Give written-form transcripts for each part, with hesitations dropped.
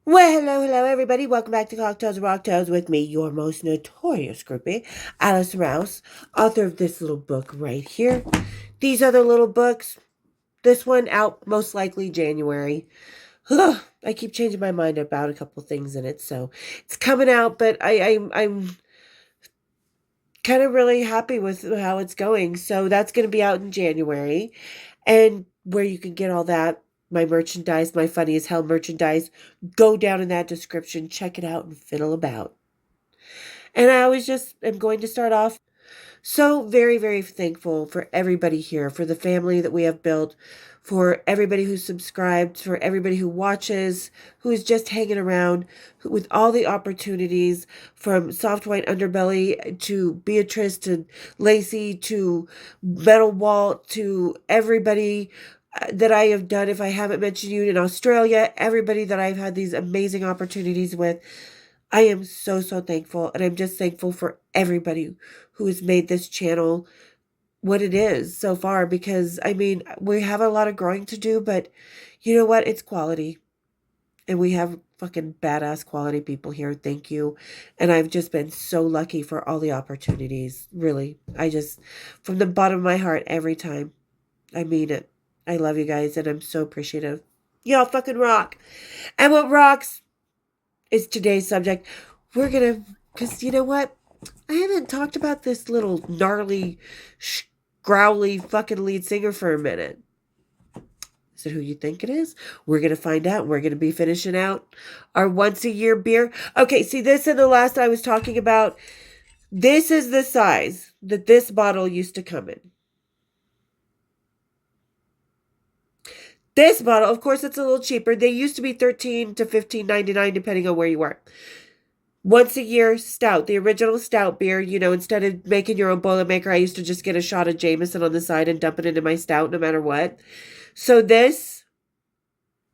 Well, hello, everybody. Welcome back to Cocktails and Rocktails with me, your most notorious groupie, Alice Rouse, author of this little book right here. These other little books, this one out most likely January. Ugh, I keep changing my mind about a couple things in it, so it's coming out, but I'm kind of really happy with how it's going. So that's going to be out in January, and where you can get all that, my merchandise, my funny as hell merchandise, go down in that description, check it out, and fiddle about. And I always just am going to start off so very, very thankful for everybody here, for the family that we have built, for everybody who's subscribed, for everybody who watches, who is just hanging around, with all the opportunities, from Soft White Underbelly to Beatrice to Lacey to Metal Walt to everybody that I have done. If I haven't mentioned you in Australia, everybody that I've had these amazing opportunities with. I am so, so thankful. And I'm just thankful for everybody who has made this channel what it is so far. Because, I mean, we have a lot of growing to do, but you know what? It's quality. And we have fucking badass quality people here. Thank you. And I've just been so lucky for all the opportunities. Really. From the bottom of my heart, every time. I mean it. I love you guys, and I'm so appreciative. Y'all fucking rock. And what rocks is today's subject. Because you know what? I haven't talked about this little gnarly, growly fucking lead singer for a minute. Is it who you think it is? We're going to find out. We're going to be finishing out our once-a-year beer. Okay, see, this in the last I was talking about, this is the size that this bottle used to come in. This bottle, of course, it's a little cheaper. They used to be $13 to $15.99 depending on where you were. Once a year stout, the original stout beer. You know, instead of making your own Boilermaker, I used to just get a shot of Jameson on the side and dump it into my stout no matter what. So this,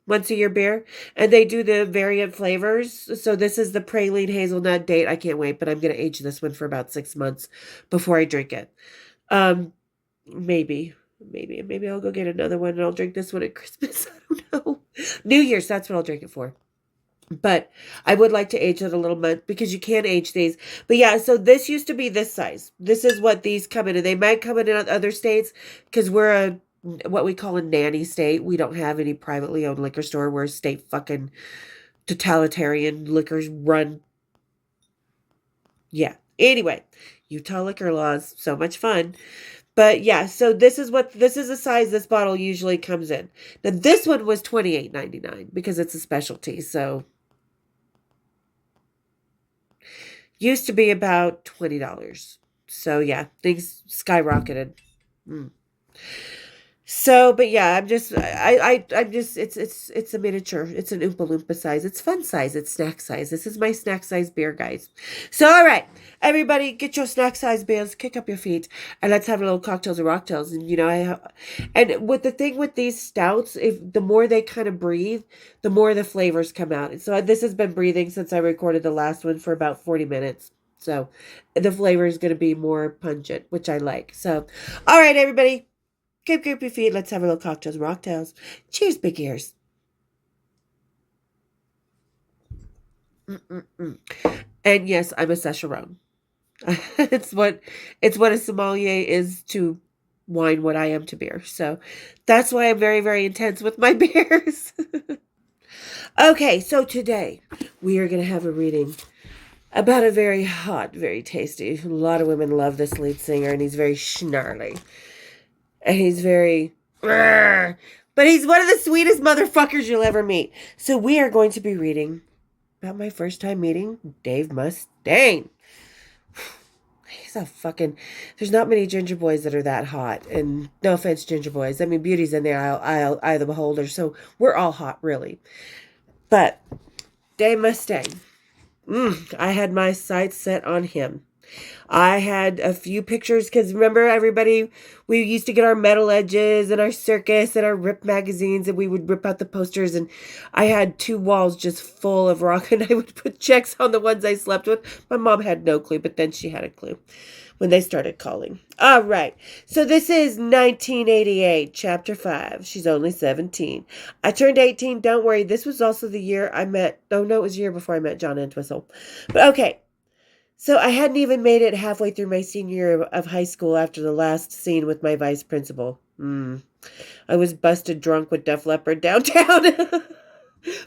once a year beer, and they do the variant flavors. So this is the praline hazelnut date. I can't wait, but I'm going to age this one for about 6 months before I drink it. Maybe I'll go get another one and I'll drink this one at Christmas. I don't know. New Year's, that's what I'll drink it for. But I would like to age it a little bit because you can age these. But yeah, so this used to be this size. This is what these come in. And they might come in other states because we're what we call a nanny state. We don't have any privately owned liquor store. We're a state fucking totalitarian liquors run. Yeah. Anyway, Utah liquor laws, so much fun. But yeah, so this is the size this bottle usually comes in. Now this one was $28.99 because it's a specialty. So used to be about $20. So yeah, things skyrocketed. So, but yeah, I'm just it's a miniature. It's an Oompa Loompa size. It's fun size. It's snack size. This is my snack size beer, guys. So, all right, everybody, get your snack size beers, kick up your feet, and let's have a little cocktails and rocktails. And you know, and with the thing with these stouts, if the more they kind of breathe, the more the flavors come out. And so this has been breathing since I recorded the last one for about 40 minutes. So the flavor is going to be more pungent, which I like. So, all right, everybody. Keep your feet. Let's have a little cocktails and rocktails. Cheers, big ears. And yes, I'm a session. it's what a sommelier is to wine, what I am to beer. So that's why I'm very, very intense with my beers. Okay, so today we are going to have a reading about a very hot, very tasty. A lot of women love this lead singer, and he's very snarly. And he's very, but he's one of the sweetest motherfuckers you'll ever meet. So we are going to be reading about my first time meeting Dave Mustaine. He's a fucking, there's not many ginger boys that are that hot. And no offense, ginger boys. I mean, beauty's in the eye of the beholder. So we're all hot, really. But Dave Mustaine, I had my sights set on him. I had a few pictures because remember everybody, we used to get our metal edges and our circus and our rip magazines and we would rip out the posters and I had 2 walls just full of rock and I would put checks on the ones I slept with. My mom had no clue, but then she had a clue when they started calling. All right. So this is 1988, chapter 5. She's only 17. I turned 18. Don't worry. This was also the year I met, oh no, it was the year before I met John Entwistle. But okay. So I hadn't even made it halfway through my senior year of high school after the last scene with my vice principal. I was busted drunk with Def Leppard downtown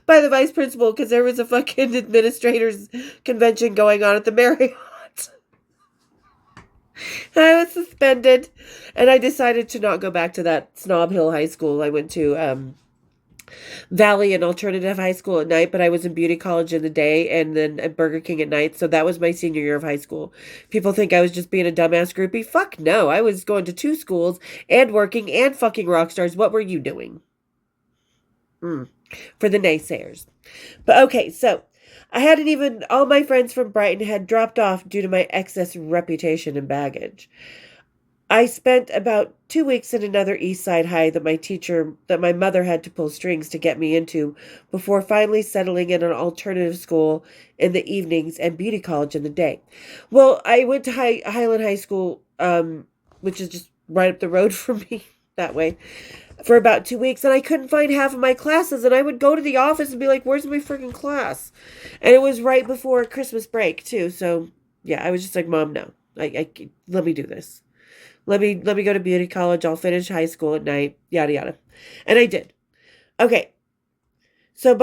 by the vice principal because there was a fucking administrators convention going on at the Marriott. I was suspended, and I decided to not go back to that Snob Hill High School. I went to Valley and Alternative High School at night, but I was in beauty college in the day and then at Burger King at night. So that was my senior year of high school. People think I was just being a dumbass groupie. Fuck no. I was going to 2 schools and working and fucking rock stars. What were you doing? For the naysayers. But okay, so I hadn't even, all my friends from Brighton had dropped off due to my excess reputation and baggage. I spent about 2 weeks in another East Side high that my mother had to pull strings to get me into before finally settling in an alternative school in the evenings and beauty college in the day. Well, I went to Highland High School, which is just right up the road from me that way, for about 2 weeks, and I couldn't find half of my classes, and I would go to the office and be like, where's my freaking class? And it was right before Christmas break, too, so yeah, I was just like, Mom, no, let me do this. Let me go to beauty college. I'll finish high school at night. Yada, yada. And I did. Okay. So,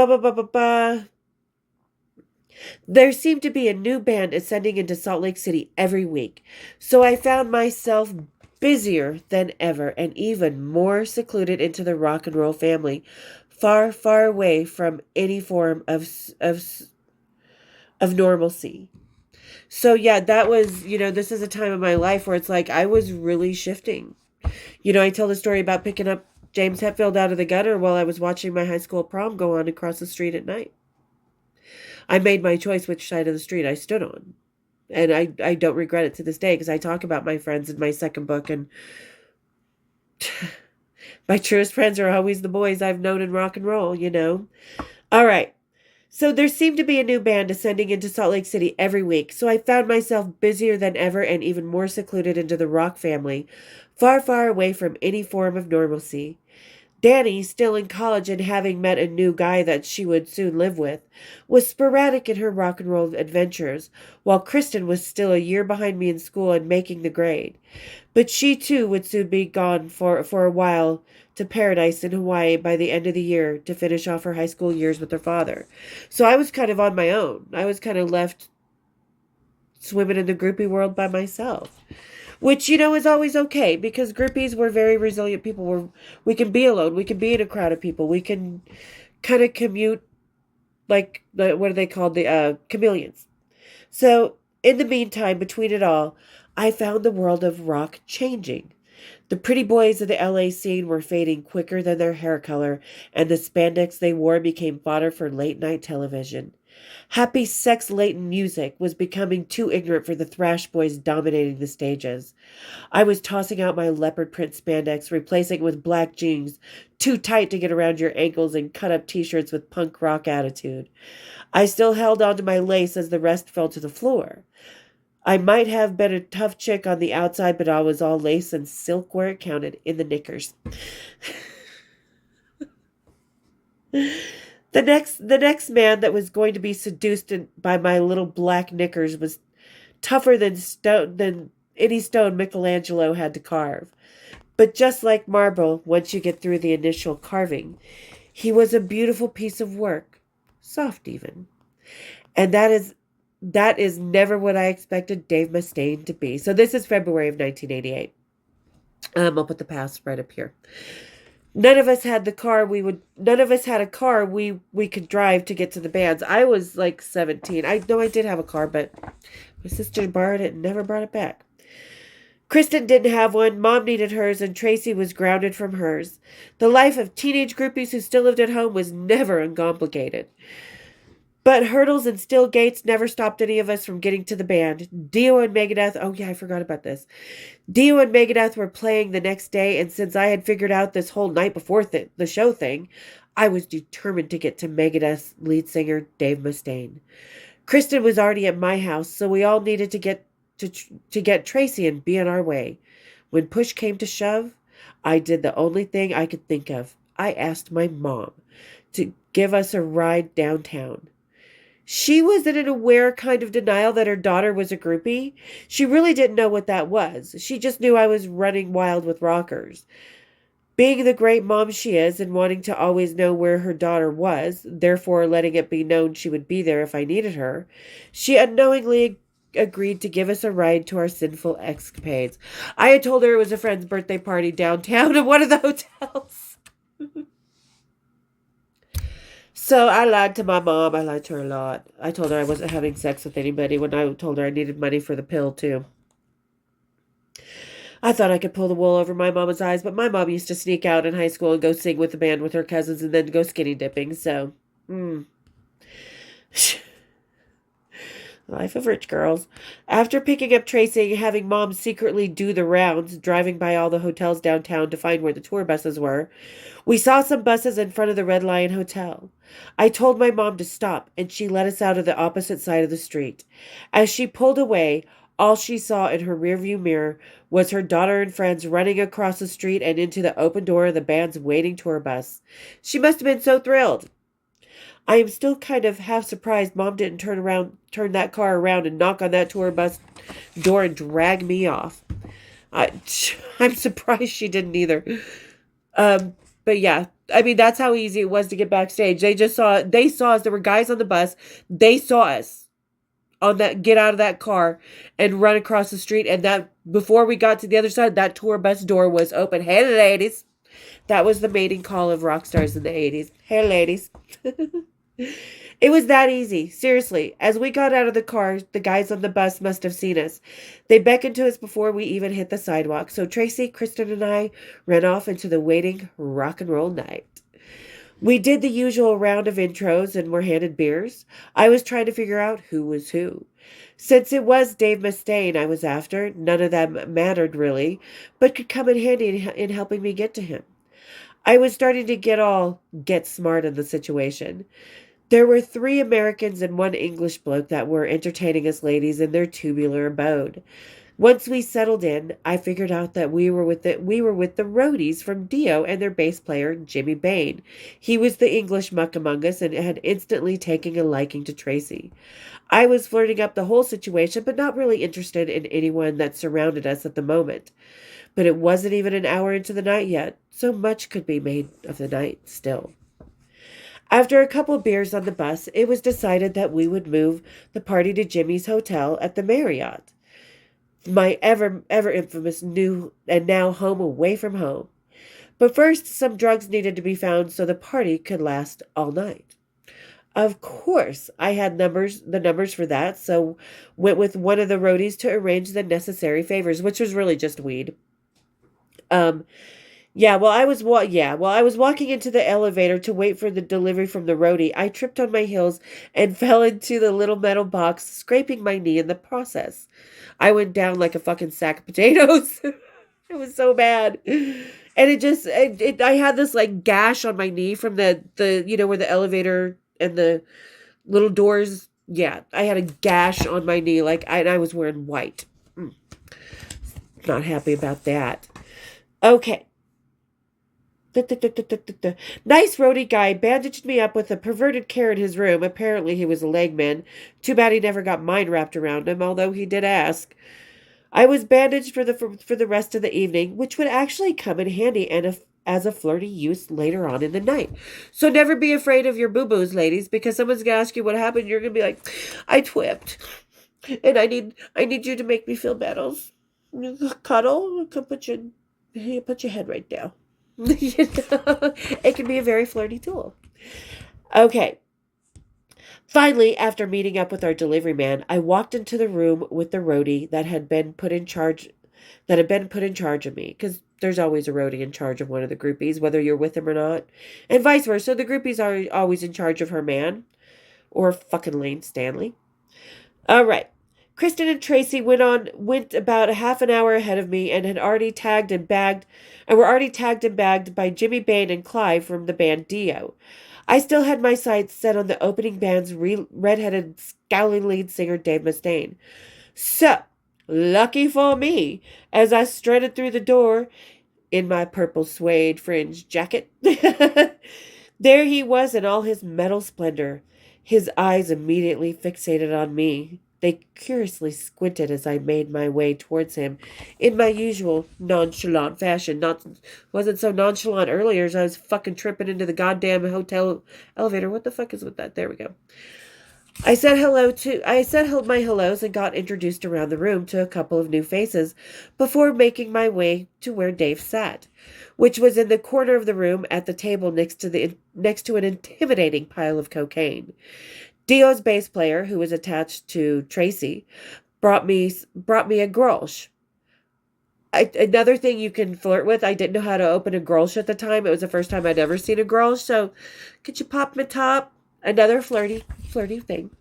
there seemed to be a new band ascending into Salt Lake City every week. So I found myself busier than ever and even more secluded into the rock and roll family, far, far away from any form of normalcy. So yeah, that was, this is a time of my life where it's like I was really shifting. I tell the story about picking up James Hetfield out of the gutter while I was watching my high school prom go on across the street at night. I made my choice which side of the street I stood on. And I don't regret it to this day because I talk about my friends in my second book and my truest friends are always the boys I've known in rock and roll, All right. So there seemed to be a new band ascending into Salt Lake City every week, so I found myself busier than ever and even more secluded into the rock family, far, far away from any form of normalcy. Danny, still in college and having met a new guy that she would soon live with, was sporadic in her rock and roll adventures, while Kristen was still a year behind me in school and making the grade. But she too would soon be gone for a while to paradise in Hawaii by the end of the year to finish off her high school years with her father. So I was kind of on my own. I was kind of left swimming in the groupie world by myself. Which, is always okay because groupies were very resilient people. We can be alone. We can be in a crowd of people. We can kind of commute like, what are they called? The chameleons. So in the meantime, between it all, I found the world of rock changing. The pretty boys of the LA scene were fading quicker than their hair color, and the spandex they wore became fodder for late-night television. Happy sex-laden music was becoming too ignorant for the thrash boys dominating the stages. I was tossing out my leopard print spandex, replacing it with black jeans, too tight to get around your ankles and cut-up t-shirts with punk rock attitude. I still held on to my lace as the rest fell to the floor. I might have been a tough chick on the outside, but I was all lace and silk where it counted, in the knickers. The next man that was going to be seduced by my little black knickers was tougher than any stone Michelangelo had to carve. But just like marble, once you get through the initial carving, he was a beautiful piece of work, soft even. And that is never what I expected Dave Mustaine to be. So this is February of 1988. I'll put the past right up here. None of us had a car we could drive to get to the bands. I was like 17. I know I did have a car, but my sister borrowed it and never brought it back. Kristen didn't have one, Mom needed hers, and Tracy was grounded from hers. The life of teenage groupies who still lived at home was never uncomplicated. But hurdles and steel gates never stopped any of us from getting to the band. Dio and Megadeth, oh yeah, I forgot about this. Dio and Megadeth were playing the next day, and since I had figured out this whole night before the show thing, I was determined to get to Megadeth's lead singer, Dave Mustaine. Kristen was already at my house, so we all needed to get Tracy and be on our way. When push came to shove, I did the only thing I could think of. I asked my mom to give us a ride downtown. She was in an aware kind of denial that her daughter was a groupie. She really didn't know what that was. She just knew I was running wild with rockers. Being the great mom she is and wanting to always know where her daughter was, therefore letting it be known she would be there if I needed her, she unknowingly agreed to give us a ride to our sinful escapades. I had told her it was a friend's birthday party downtown at one of the hotels. So I lied to my mom. I lied to her a lot. I told her I wasn't having sex with anybody when I told her I needed money for the pill, too. I thought I could pull the wool over my mama's eyes, but my mom used to sneak out in high school and go sing with the band with her cousins and then go skinny dipping, so... Life of rich girls. After picking up Tracy and having Mom secretly do the rounds, driving by all the hotels downtown to find where the tour buses were, we saw some buses in front of the Red Lion Hotel. I told my mom to stop, and she let us out of the opposite side of the street. As she pulled away, all she saw in her rearview mirror was her daughter and friends running across the street and into the open door of the band's waiting tour bus. She must have been so thrilled. I am still kind of half surprised Mom didn't turn that car around and knock on that tour bus door and drag me off. I'm surprised she didn't either. But yeah, I mean, that's how easy it was to get backstage. They saw us. There were guys on the bus. They saw us get out of that car and run across the street. And that before we got to the other side, that tour bus door was open. Hey, ladies. That was the mating call of rock stars in the 80s. Hey, ladies. It was that easy. Seriously. As we got out of the car, the guys on the bus must have seen us. They beckoned to us before we even hit the sidewalk. So Tracy, Kristen, and I ran off into the waiting rock and roll night. We did the usual round of intros and were handed beers. I was trying to figure out who was who. Since it was Dave Mustaine I was after, none of them mattered really, but could come in handy in helping me get to him. I was starting to get smart in the situation. There were 3 Americans and 1 English bloke that were entertaining us ladies in their tubular abode. Once we settled in, I figured out that we were with the roadies from Dio and their bass player, Jimmy Bain. He was the English muck among us and had instantly taken a liking to Tracy. I was flirting up the whole situation, but not really interested in anyone that surrounded us at the moment. But it wasn't even an hour into the night yet. So much could be made of the night still. After a couple beers on the bus, it was decided that we would move the party to Jimmy's hotel at the Marriott. My ever infamous new and now home away from home. But first, some drugs needed to be found so the party could last all night. Of course, I had the numbers for that, so went with one of the roadies to arrange the necessary favors, which was really just weed. While I was walking into the elevator to wait for the delivery from the roadie, I tripped on my heels and fell into the little metal box, scraping my knee in the process. I went down like a fucking sack of potatoes. It was so bad. And I had this like gash on my knee from the where the elevator and the little doors. Yeah, I had a gash on my knee I was wearing white. Not happy about that. Okay. Nice roadie guy bandaged me up with a perverted care in his room. Apparently he was a legman. Too bad he never got mine wrapped around him, although he did ask. I was bandaged for the rest of the evening, which would actually come in handy as a flirty use later on in the night. So never be afraid of your boo-boos, ladies, because someone's gonna ask you what happened. You're gonna be like, I twipped, and I need you to make me feel better. Cuddle, put your head right down. It can be a very flirty tool. Okay. Finally, after meeting up with our delivery man, I walked into the room with the roadie that had been put in charge of me, because there's always a roadie in charge of one of the groupies, whether you're with him or not, and vice versa. The groupies are always in charge of her man. Or fucking Lane Stanley. All right. Kristen and Tracy went about a half an hour ahead of me and were already tagged and bagged by Jimmy Bain and Clive from the band Dio. I still had my sights set on the opening band's red-headed, scowling lead singer Dave Mustaine. So, lucky for me, as I strutted through the door in my purple suede fringed jacket, there he was in all his metal splendor. His eyes immediately fixated on me. They curiously squinted as I made my way towards him in my usual nonchalant fashion. Wasn't so nonchalant earlier as I was fucking tripping into the goddamn hotel elevator. What the fuck is with that? There we go. I said my hellos and got introduced around the room to a couple of new faces before making my way to where Dave sat, which was in the corner of the room at the table next to an intimidating pile of cocaine. Dio's bass player, who was attached to Tracy, brought me a growls. Another thing you can flirt with. I didn't know how to open a growls at the time. It was the first time I'd ever seen a growls. So, could you pop my top? Another flirty thing.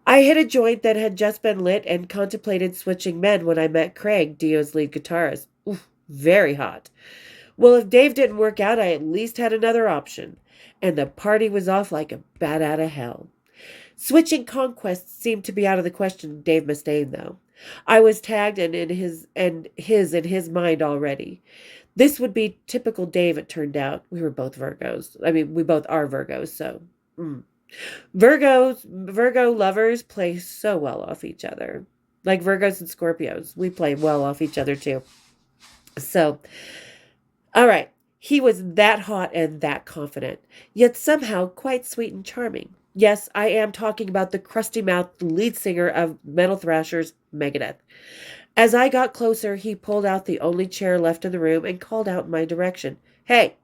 I hit a joint that had just been lit and contemplated switching men when I met Craig, Dio's lead guitarist. Oof, very hot. Well, if Dave didn't work out, I at least had another option. And the party was off like a bat out of hell. Switching conquests seemed to be out of the question, Dave Mustaine, though. I was tagged and in his mind already. This would be typical Dave, it turned out. We were both Virgos. I mean, we both are Virgos, so. Virgo lovers play so well off each other. Like Virgos and Scorpios. We play well off each other, too. So, all right. He was that hot and that confident, yet somehow quite sweet and charming. Yes, I am talking about the crusty-mouthed lead singer of metal thrashers, Megadeth. As I got closer, he pulled out the only chair left in the room and called out in my direction. Hey,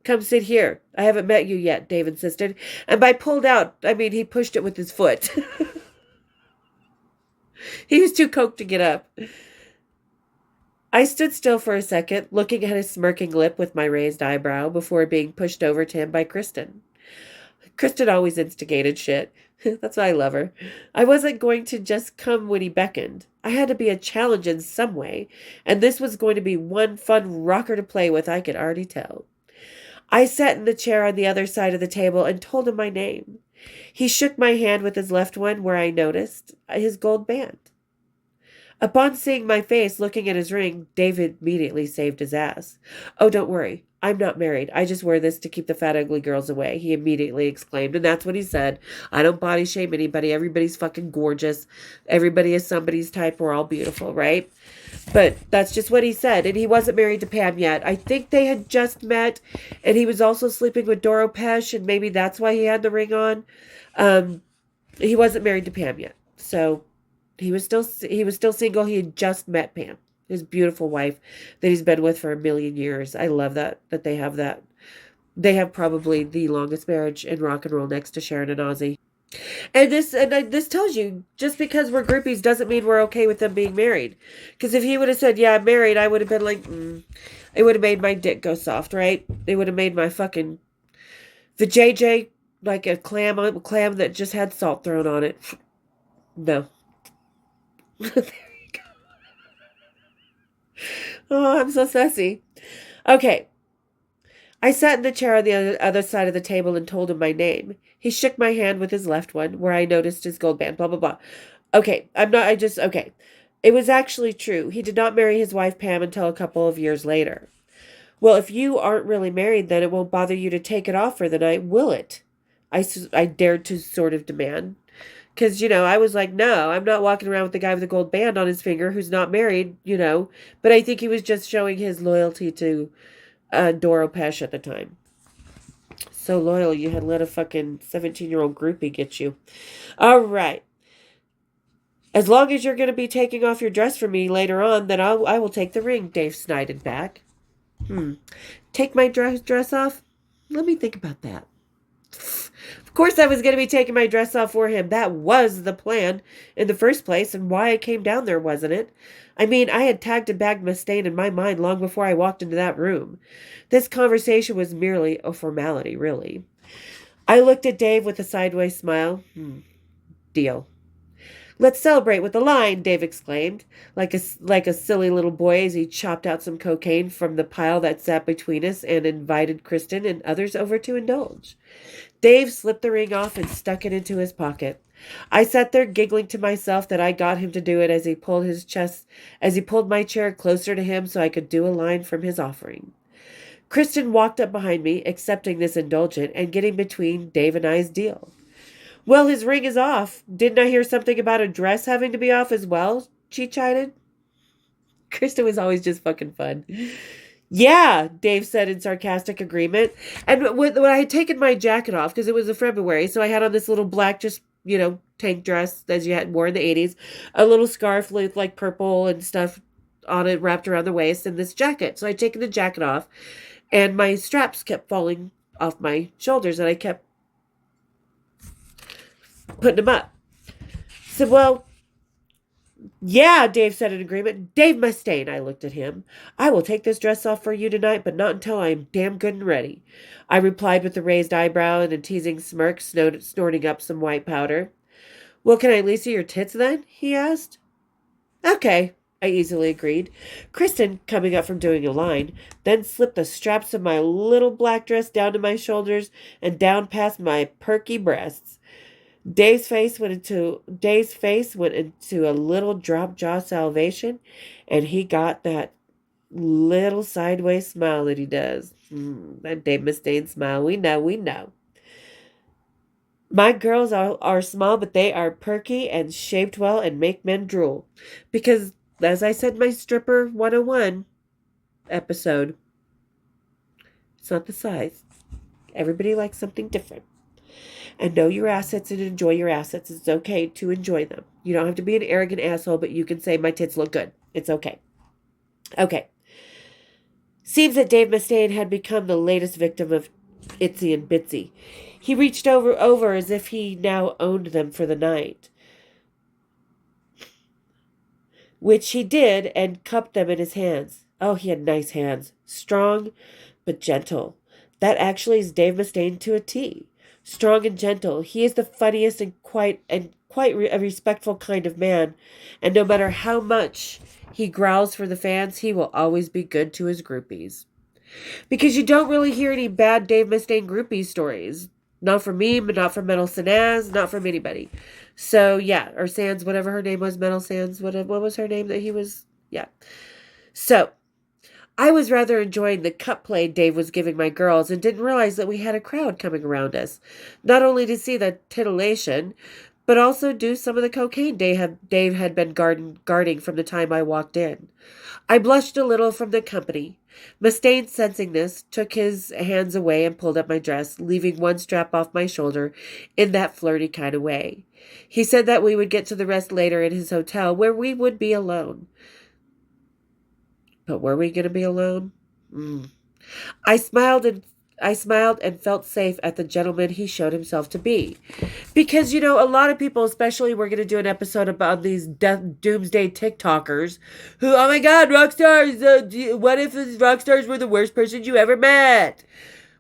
come sit here. I haven't met you yet, Dave insisted. And by pulled out, I mean he pushed it with his foot. He was too coked to get up. I stood still for a second, looking at his smirking lip with my raised eyebrow before being pushed over to him by Kristen. Kristen always instigated shit. That's why I love her. I wasn't going to just come when he beckoned. I had to be a challenge in some way, and this was going to be one fun rocker to play with, I could already tell. I sat in the chair on the other side of the table and told him my name. He shook my hand with his left one where I noticed his gold band. Upon seeing my face looking at his ring, David immediately saved his ass. Oh, don't worry. I'm not married. I just wear this to keep the fat, ugly girls away, he immediately exclaimed. And that's what he said. I don't body shame anybody. Everybody's fucking gorgeous. Everybody is somebody's type. We're all beautiful, right? But that's just what he said. And he wasn't married to Pam yet. I think they had just met. And he was also sleeping with Doro Pesh. And maybe that's why he had the ring on. He wasn't married to Pam yet. So he was still single. He had just met Pam, his beautiful wife that he's been with for 1,000,000 years. I love that they have that. They have probably the longest marriage in rock and roll next to Sharon and Ozzy. And this tells you, just because we're groupies doesn't mean we're okay with them being married. Because if he would have said, yeah, I'm married, I would have been like, it would have made my dick go soft, right? It would have made my fucking vajayjay like a clam that just had salt thrown on it. No. There you go. Oh, I'm so sassy. Okay. I sat in the chair on the other side of the table and told him my name. He shook my hand with his left one, where I noticed his gold band, blah, blah, blah. Okay. Okay. It was actually true. He did not marry his wife, Pam, until a couple of years later. Well, if you aren't really married, then it won't bother you to take it off for the night, will it? I dared to sort of demand. Because, I was like, no, I'm not walking around with the guy with the gold band on his finger who's not married, But I think he was just showing his loyalty to Doro Pesh at the time. So loyal, you had let a fucking 17-year-old groupie get you. All right. As long as you're going to be taking off your dress for me later on, then I will take the ring, Dave snided back. Take my dress off? Let me think about that. Of course I was going to be taking my dress off for him. That was the plan in the first place and why I came down there, wasn't it? I mean, I had tagged and bagged Mustaine in my mind long before I walked into that room. This conversation was merely a formality, really. I looked at Dave with a sideways smile. Deal. Let's celebrate with a line, Dave exclaimed, like a silly little boy as he chopped out some cocaine from the pile that sat between us and invited Kristen and others over to indulge. Dave slipped the ring off and stuck it into his pocket. I sat there giggling to myself that I got him to do it as he pulled my chair closer to him so I could do a line from his offering. Kristen walked up behind me, accepting this indulgent and getting between Dave and I's deal. Well, his ring is off. Didn't I hear something about a dress having to be off as well? She chided. Kristen was always just fucking fun. Yeah, Dave said in sarcastic agreement. And when I had taken my jacket off, because it was a February, so I had on this little black, tank dress as you had wore in the 80s, a little scarf with like purple and stuff on it wrapped around the waist, and this jacket. So I'd taken the jacket off, and my straps kept falling off my shoulders, and I kept putting them up. So, well, yeah, Dave said in agreement. Dave Mustaine, I looked at him. I will take this dress off for you tonight, but not until I am damn good and ready. I replied with a raised eyebrow and a teasing smirk, snorting up some white powder. Well, can I at least see your tits then? He asked. Okay, I easily agreed. Kristen, coming up from doing a line, then slipped the straps of my little black dress down to my shoulders and down past my perky breasts. Dave's face went into a little drop jaw salvation, and he got that little sideways smile that he does. That Dave Mustaine smile. We know. My girls are small, but they are perky and shaped well and make men drool. Because, as I said in my Stripper 101 episode, it's not the size. Everybody likes something different. And know your assets and enjoy your assets. It's okay to enjoy them. You don't have to be an arrogant asshole, but you can say, my tits look good. It's okay. Okay. Seems that Dave Mustaine had become the latest victim of Itsy and Bitsy. He reached over as if he now owned them for the night. Which he did, and cupped them in his hands. Oh, he had nice hands. Strong, but gentle. That actually is Dave Mustaine to a T. Strong and gentle. He is the funniest and quite a respectful kind of man. And no matter how much he growls for the fans, he will always be good to his groupies. Because you don't really hear any bad Dave Mustaine groupie stories. Not from me, but not from Metal Sanaz, not from anybody. So, yeah, or Sands, whatever her name was, Metal Sands, what was her name that he was? Yeah. So, I was rather enjoying the cup play Dave was giving my girls and didn't realize that we had a crowd coming around us. Not only to see the titillation, but also do some of the cocaine Dave had been guarding from the time I walked in. I blushed a little from the company. Mustaine, sensing this, took his hands away and pulled up my dress, leaving one strap off my shoulder in that flirty kind of way. He said that we would get to the rest later in his hotel, where we would be alone. But were we going to be alone? I smiled and felt safe at the gentleman he showed himself to be. Because, a lot of people, especially we're going to do an episode about these doomsday TikTokers who, oh my God, rock stars, what if rock stars were the worst person you ever met?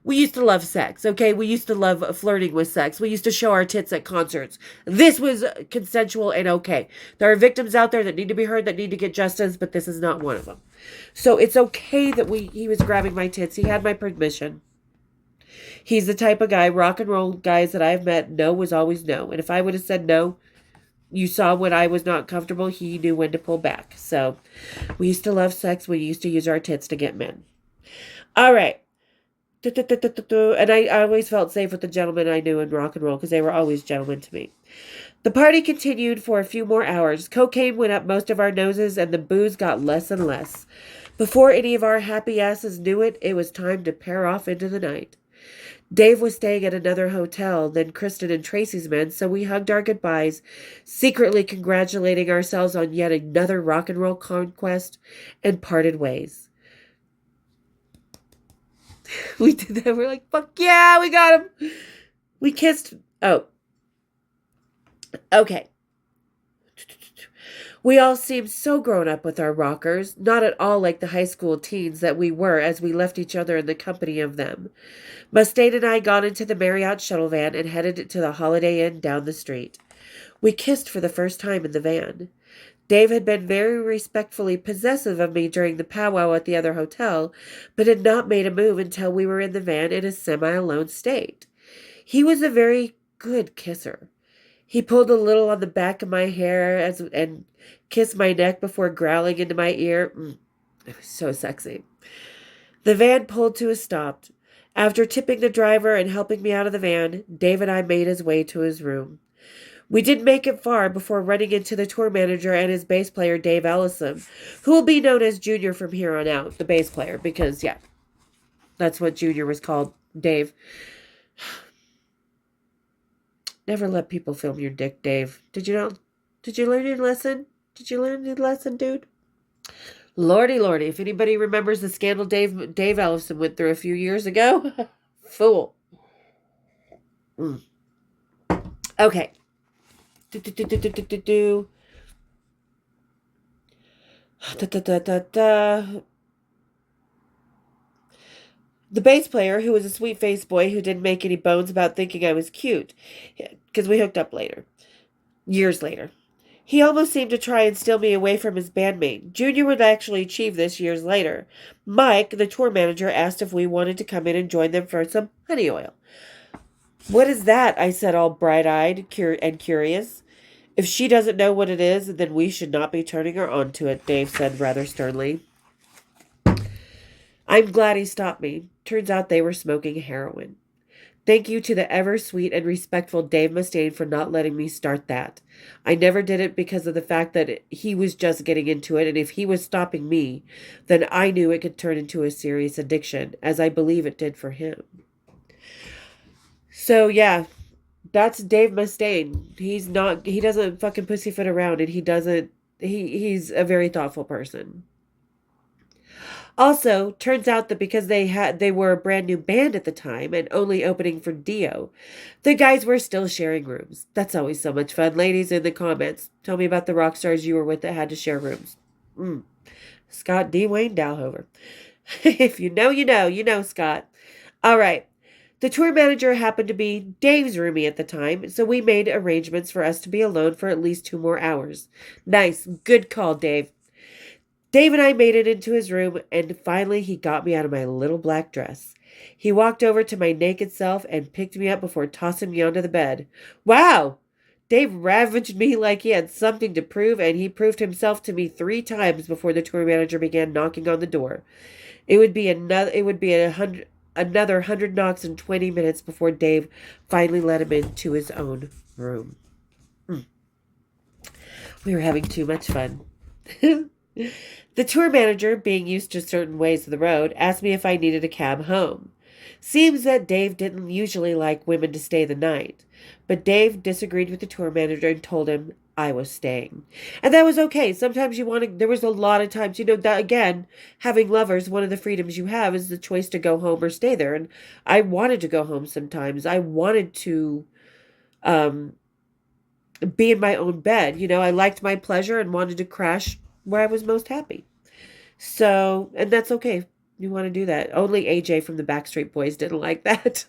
We used to love sex, okay? We used to love flirting with sex. We used to show our tits at concerts. This was consensual and okay. There are victims out there that need to be heard, that need to get justice, but this is not one of them. So it's okay that he was grabbing my tits. He had my permission. He's the type of guy, rock and roll guys that I've met, no was always no. And if I would have said no, you saw when I was not comfortable, he knew when to pull back. So we used to love sex. We used to use our tits to get men. All right. And I always felt safe with the gentlemen I knew in rock and roll because they were always gentlemen to me. The party continued for a few more hours. Cocaine went up most of our noses and the booze got less and less. Before any of our happy asses knew it, it was time to pair off into the night. Dave was staying at another hotel than Kristen and Tracy's men, so we hugged our goodbyes, secretly congratulating ourselves on yet another rock and roll conquest, and parted ways. We did that. We're like, fuck yeah, we got him. We kissed. Oh. Okay. We all seemed so grown up with our rockers, not at all like the high school teens that we were as we left each other in the company of them. Mustaine and I got into the Marriott shuttle van and headed to the Holiday Inn down the street. We kissed for the first time in the van. Dave had been very respectfully possessive of me during the powwow at the other hotel, but had not made a move until we were in the van in a semi-alone state. He was a very good kisser. He pulled a little on the back of my hair and kissed my neck before growling into my ear. It was so sexy. The van pulled to a stop. After tipping the driver and helping me out of the van, Dave and I made his way to his room. We didn't make it far before running into the tour manager and his bass player, Dave Ellison, who will be known as Junior from here on out, the bass player, because, yeah, that's what Junior was called, Dave. Never let people film your dick, Dave. Did you know? Did you learn your lesson? Did you learn your lesson, dude? Lordy, lordy. If anybody remembers the scandal Dave Ellison went through a few years ago, fool. Okay. The bass player, who was a sweet-faced boy who didn't make any bones about thinking I was cute, because we hooked up years later. He almost seemed to try and steal me away from his bandmate. Junior would actually achieve this years later. Mike, the tour manager, asked if we wanted to come in and join them for some honey oil. What is that? I said, all bright-eyed and curious. If she doesn't know what it is, then we should not be turning her on to it, Dave said rather sternly. I'm glad he stopped me. Turns out they were smoking heroin. Thank you to the ever-sweet and respectful Dave Mustaine for not letting me start that. I never did it because of the fact that he was just getting into it, and if he was stopping me, then I knew it could turn into a serious addiction, as I believe it did for him. So, yeah, that's Dave Mustaine. He doesn't fucking pussyfoot around, and he's a very thoughtful person. Also, turns out that because they were a brand new band at the time and only opening for Dio, the guys were still sharing rooms. That's always so much fun. Ladies, in the comments, tell me about the rock stars you were with that had to share rooms. Scott D. Wayne Dalhover. If you know, you know. You know, Scott. All right. The tour manager happened to be Dave's roomie at the time, so we made arrangements for us to be alone for at least 2 more hours. Nice. Good call, Dave. Dave and I made it into his room, and finally he got me out of my little black dress. He walked over to my naked self and picked me up before tossing me onto the bed. Wow! Dave ravaged me like he had something to prove, and he proved himself to me 3 times before the tour manager began knocking on the door. It would be another 100 knocks in 20 minutes before Dave finally let him into his own room. We were having too much fun. The tour manager, being used to certain ways of the road, asked me if I needed a cab home. Seems that Dave didn't usually like women to stay the night, but Dave disagreed with the tour manager and told him I was staying. And that was okay. Sometimes there was a lot of times, that again, having lovers, one of the freedoms you have is the choice to go home or stay there. And I wanted to go home sometimes. I wanted to be in my own bed. I liked my pleasure and wanted to crash where I was most happy. So, and that's okay. You want to do that. Only AJ from the Backstreet Boys didn't like that.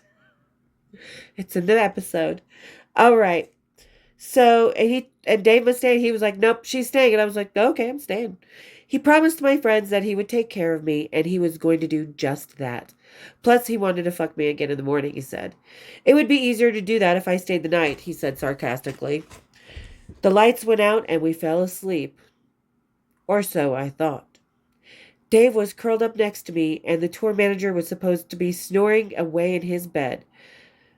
It's in the episode. All right. So, and Dave Mustaine, he was like, nope, she's staying. And I was like, okay, I'm staying. He promised my friends that he would take care of me, and he was going to do just that. Plus, he wanted to fuck me again in the morning, he said. It would be easier to do that if I stayed the night, he said sarcastically. The lights went out, and we fell asleep. Or so I thought. Dave was curled up next to me, and the tour manager was supposed to be snoring away in his bed.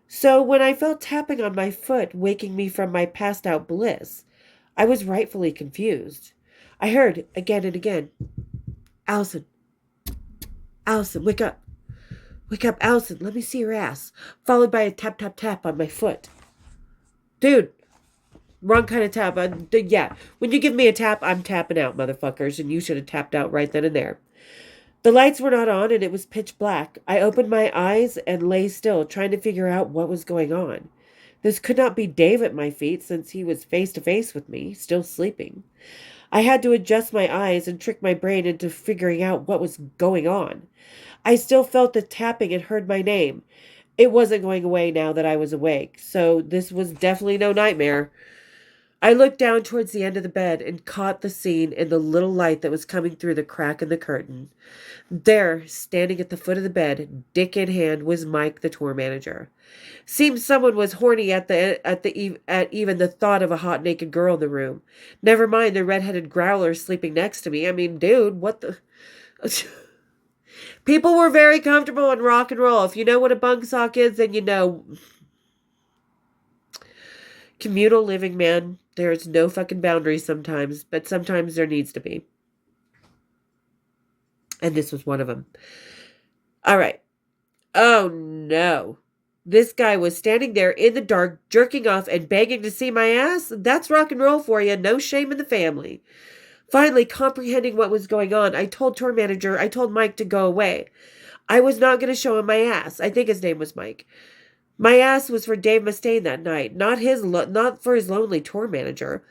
So when I felt tapping on my foot, waking me from my passed-out bliss, I was rightfully confused. I heard, again and again, Allison, Allison, wake up. Wake up, Allison, let me see your ass, followed by a tap, tap, tap on my foot. Dude. Wrong kind of tap. Yeah, when you give me a tap, I'm tapping out, motherfuckers, and you should have tapped out right then and there. The lights were not on, and it was pitch black. I opened my eyes and lay still, trying to figure out what was going on. This could not be Dave at my feet since he was face to face with me, still sleeping. I had to adjust my eyes and trick my brain into figuring out what was going on. I still felt the tapping and heard my name. It wasn't going away now that I was awake, so this was definitely no nightmare. I looked down towards the end of the bed and caught the scene in the little light that was coming through the crack in the curtain. There, standing at the foot of the bed, dick in hand, was Mike, the tour manager. Seemed someone was horny at even the thought of a hot naked girl in the room. Never mind the red-headed growler sleeping next to me. I mean, dude, what the... People were very comfortable in rock and roll. If you know what a bunk sock is, then you know. Communal living, man. There's no fucking boundaries sometimes, but sometimes there needs to be. And this was one of them. All right. Oh, no. This guy was standing there in the dark, jerking off and begging to see my ass. That's rock and roll for you. No shame in the family. Finally, comprehending what was going on, I told Mike to go away. I was not going to show him my ass. I think his name was Mike. My ass was for Dave Mustaine that night, not for his lonely tour manager.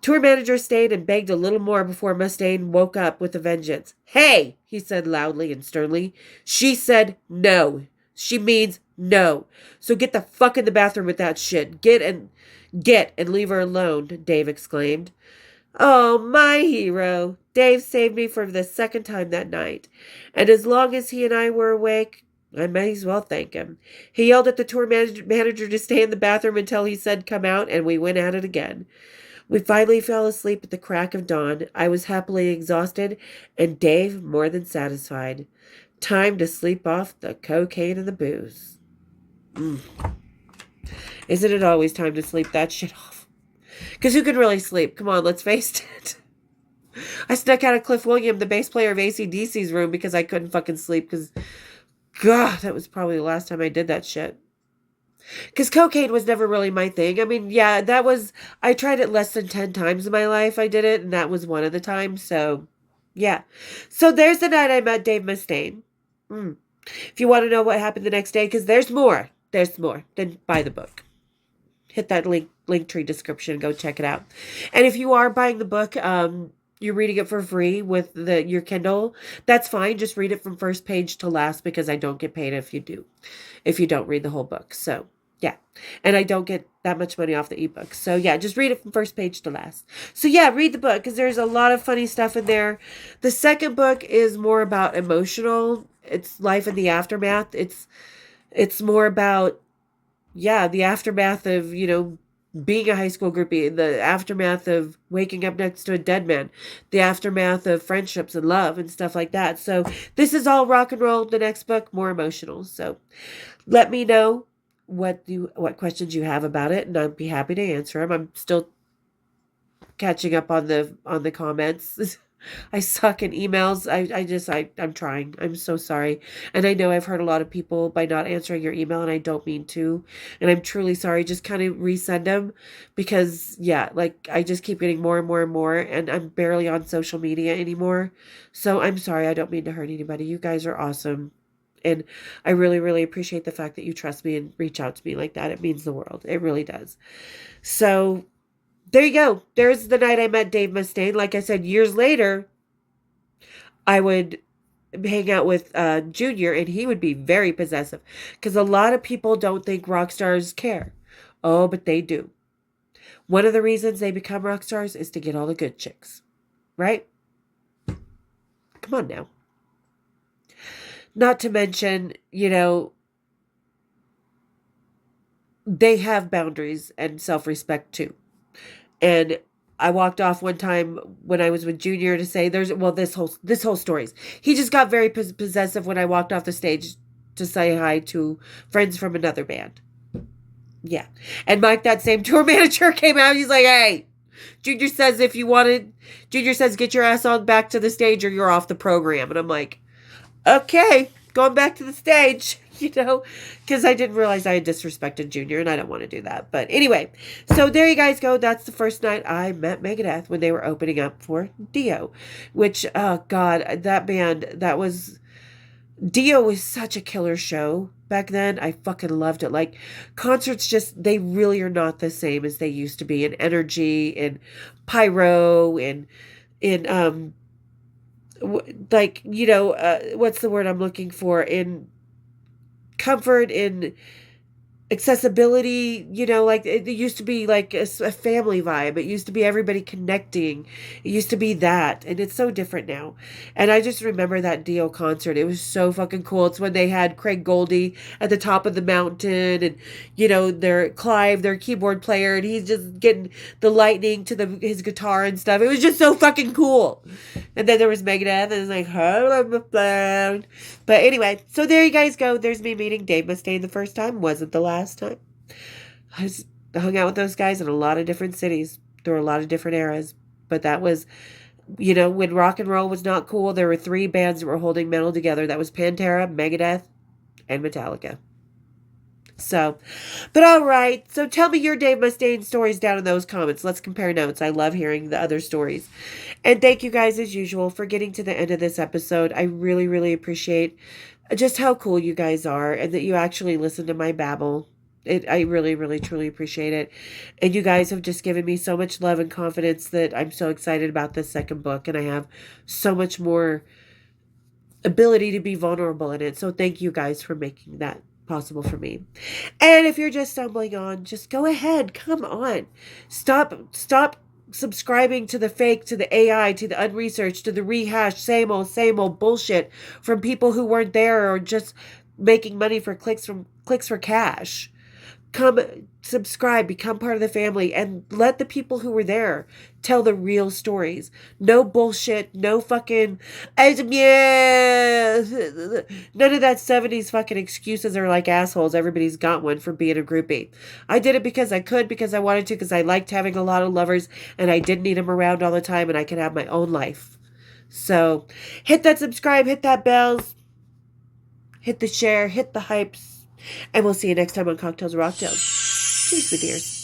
Tour manager stayed and begged a little more before Mustaine woke up with a vengeance. Hey, he said loudly and sternly. She said no. She means no. So get the fuck in the bathroom with that shit. Get and leave her alone, Dave exclaimed. Oh, my hero. Dave saved me for the second time that night. And as long as he and I were awake, I may as well thank him. He yelled at the tour manager to stay in the bathroom until he said come out, and we went at it again. We finally fell asleep at the crack of dawn. I was happily exhausted, and Dave more than satisfied. Time to sleep off the cocaine and the booze. Isn't it always time to sleep that shit off? Because who can really sleep? Come on, let's face it. I snuck out of Cliff William, the bass player of AC/DC's room, because I couldn't fucking sleep. Because, God, that was probably the last time I did that shit. Because cocaine was never really my thing. I mean, yeah, I tried it less than 10 times in my life. I did it, and that was one of the times. So, yeah. So there's the night I met Dave Mustaine. If you want to know what happened the next day, because there's more, then buy the book. Hit that link tree description and go check it out. And if you are buying the book, you're reading it for free with your Kindle, that's fine. Just read it from first page to last, because I don't get paid if you don't read the whole book. So, yeah. And I don't get that much money off the ebook. So, yeah, just read it from first page to last. So, yeah, read the book, because there's a lot of funny stuff in there. The second book is more about emotional. It's life in the aftermath. It's more about, yeah, the aftermath of, being a high school groupie, the aftermath of waking up next to a dead man, the aftermath of friendships and love and stuff like that. So this is all rock and roll. The next book, more emotional. So let me know what questions you have about it, and I'd be happy to answer them. I'm still catching up on the comments. I suck in emails. I'm trying. I'm so sorry. And I know I've hurt a lot of people by not answering your email, and I don't mean to. And I'm truly sorry. Just kind of resend them, because, yeah, like, I just keep getting more and more and more, and I'm barely on social media anymore. So I'm sorry. I don't mean to hurt anybody. You guys are awesome. And I really, really appreciate the fact that you trust me and reach out to me like that. It means the world. It really does. So there you go. There's the night I met Dave Mustaine. Like I said, years later, I would hang out with Junior, and he would be very possessive, because a lot of people don't think rock stars care. Oh, but they do. One of the reasons they become rock stars is to get all the good chicks, right? Come on now. Not to mention, they have boundaries and self-respect too. And I walked off one time when I was with Junior to say this whole stories. He just got very possessive when I walked off the stage to say hi to friends from another band. Yeah. And Mike, that same tour manager, came out. He's like, hey, Junior says get your ass on back to the stage or you're off the program. And I'm like, okay, going back to the stage. Because I didn't realize I had disrespected Junior, and I don't want to do that. But anyway, so there you guys go. That's the first night I met Megadeth, when they were opening up for Dio, which, oh God, that band, that was Dio was such a killer show back then. I fucking loved it. Like, concerts just, they really are not the same as they used to be in energy and pyro and in, like, what's the word I'm looking for? In comfort, in accessibility, like it used to be like a family vibe. It used to be everybody connecting. It used to be that, and it's so different now. And I just remember that Dio concert. It was so fucking cool. It's when they had Craig Goldie at the top of the mountain, and their Clive, their keyboard player, and he's just getting the lightning to his guitar and stuff. It was just so fucking cool. And then there was Megadeth, and it's like, but anyway, so there you guys go. There's me meeting Dave Mustaine the first time. Wasn't the last time. Hung out with those guys in a lot of different cities through a lot of different eras. But that was, when rock and roll was not cool, there were 3 bands that were holding metal together. That was Pantera, Megadeth, and Metallica. So, but all right. So tell me your Dave Mustaine stories down in those comments. Let's compare notes. I love hearing the other stories. And thank you guys, as usual, for getting to the end of this episode. I really, really appreciate just how cool you guys are and that you actually listen to my babble. I really, really, truly appreciate it. And you guys have just given me so much love and confidence that I'm so excited about this second book. And I have so much more ability to be vulnerable in it. So thank you guys for making that possible for me. And if you're just stumbling on, just go ahead. Come on. Stop subscribing to the fake, to the AI, to the unresearched, to the rehashed, same old bullshit from people who weren't there or just making money for clicks for cash. Come subscribe, become part of the family, and let the people who were there tell the real stories. No bullshit, no fucking, yeah, none of that 70s fucking excuses are like assholes. Everybody's got one for being a groupie. I did it because I could, because I wanted to, because I liked having a lot of lovers, and I didn't need them around all the time, and I could have my own life. So, hit that subscribe, hit that bells, hit the share, hit the hypes, and we'll see you next time on Cocktails or Rocktails. Cheers, my dears.